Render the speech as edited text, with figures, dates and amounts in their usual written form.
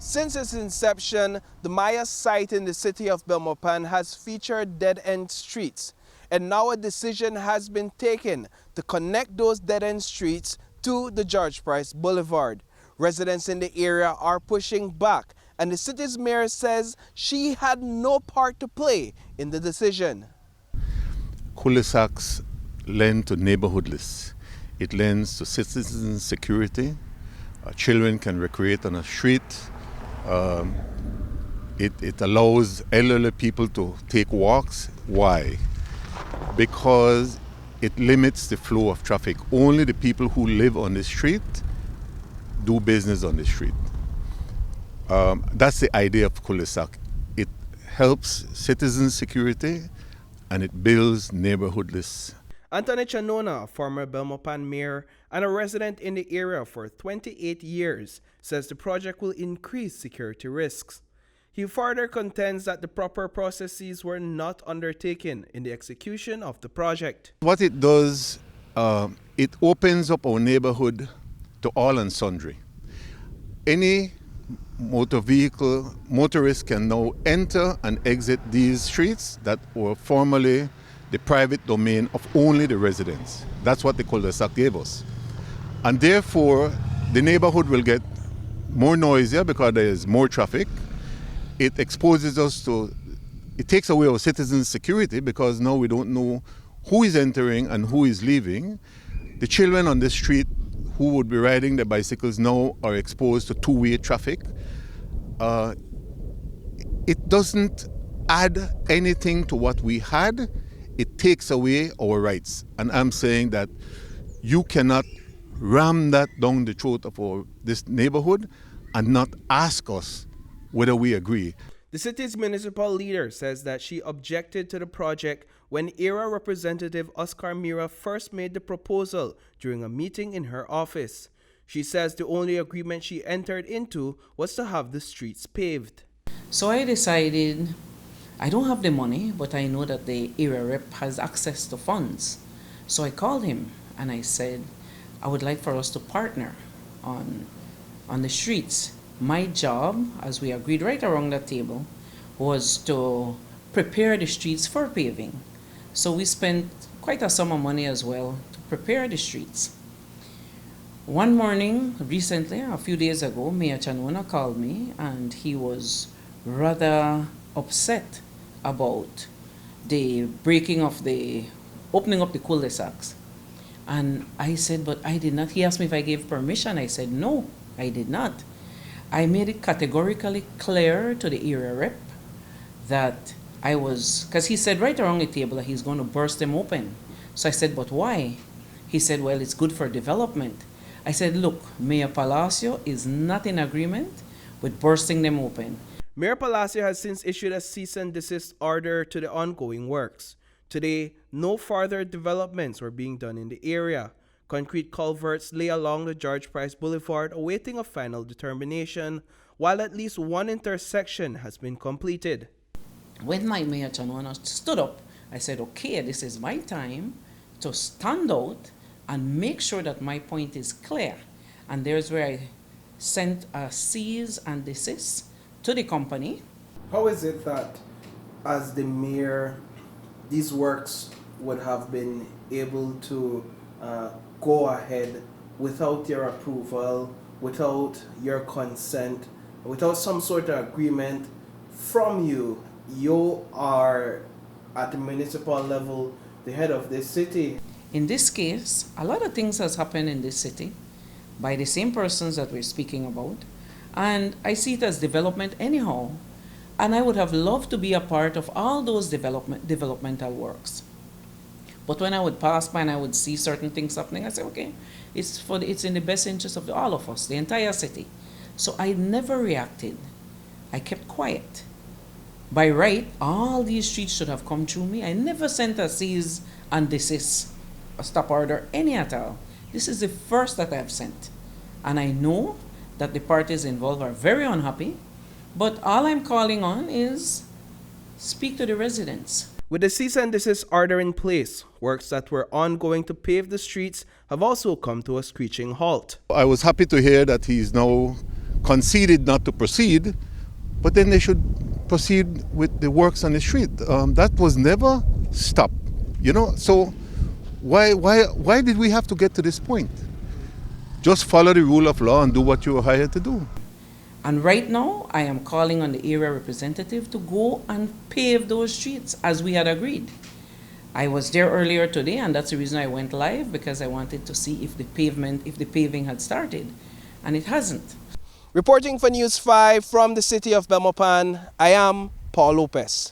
Since its inception, the Maya site in the city of Belmopan has featured dead-end streets, and now a decision has been taken to connect those dead-end streets to the George Price Boulevard. Residents in the area are pushing back, and the city's mayor says she had no part to play in the decision. Cul-de-sacs lend to neighborhoodless. It lends to citizen security. Children can recreate on a street. It allows elderly people to take walks. Why? Because it limits the flow of traffic. Only the people who live on the street do business on the street. That's the idea of cul-de-sac. It helps citizen security and it builds neighborhoodless. Anthony Chanona, a former Belmopan mayor and a resident in the area for 28 years, says the project will increase security risks. He further contends that the proper processes were not undertaken in the execution of the project. What it does, it opens up our neighborhood to all and sundry. Any motorist can now enter and exit these streets that were formerly the private domain of only the residents. That's what the cul-de-sac gave us. And therefore, the neighborhood will get more noisier because there is more traffic. It exposes us to, it takes away our citizens' security because now we don't know who is entering and who is leaving. The children on the street who would be riding their bicycles now are exposed to two-way traffic. It doesn't add anything to what we had. It takes away our rights. And I'm saying that you cannot ram that down the throat of this neighborhood and not ask us whether we agree. The city's municipal leader says that she objected to the project when era representative Oscar Mira first made the proposal during a meeting in her office. She says the only agreement she entered into was to have the streets paved. So I decided, I don't have the money, but I know that the area rep has access to funds. So I called him and I said, I would like for us to partner on the streets. My job, as we agreed right around that table, was to prepare the streets for paving. So we spent quite a sum of money as well to prepare the streets. One morning, recently, a few days ago, Mayor Chanona called me and he was rather upset about the opening up the cul-de-sacs. And I said, but I did not. He asked me if I gave permission. I said, no, I did not. I made it categorically clear to the area rep that I was, because he said right around the table that he's going to burst them open. So I said, but why? He said, well, it's good for development. I said, look, Mayor Palacio is not in agreement with bursting them open. Mayor Palacio has since issued a cease and desist order to the ongoing works. Today, no further developments were being done in the area. Concrete culverts lay along the George Price Boulevard awaiting a final determination, while at least one intersection has been completed. When my Mayor Chanona stood up, I said, okay, this is my time to stand out and make sure that my point is clear. And there's where I sent a cease and desist to the company. How is it that, as the mayor, these works would have been able to go ahead without your approval, without your consent, without some sort of agreement from you? You are, at the municipal level, the head of this city. In this case, a lot of things has happened in this city by the same persons that we're speaking about. And I see it as development anyhow. And I would have loved to be a part of all those developmental works. But when I would pass by and I would see certain things happening, I say, okay, it's in the best interest of all of us, the entire city. So I never reacted. I kept quiet. By right, all these streets should have come through me. I never sent a cease and desist, a stop order, any at all. This is the first that I've sent. And I know that the parties involved are very unhappy, but all I'm calling on is speak to the residents. With the cease and desist order in place, works that were ongoing to pave the streets have also come to a screeching halt. I was happy to hear that he's now conceded not to proceed, but then they should proceed with the works on the street. That was never stopped, you know. So why did we have to get to this point? Just follow the rule of law and do what you were hired to do. And right now, I am calling on the area representative to go and pave those streets as we had agreed. I was there earlier today, and that's the reason I went live, because I wanted to see if the paving had started, and it hasn't. Reporting for News 5 from the city of Belmopan, I am Paul Lopez.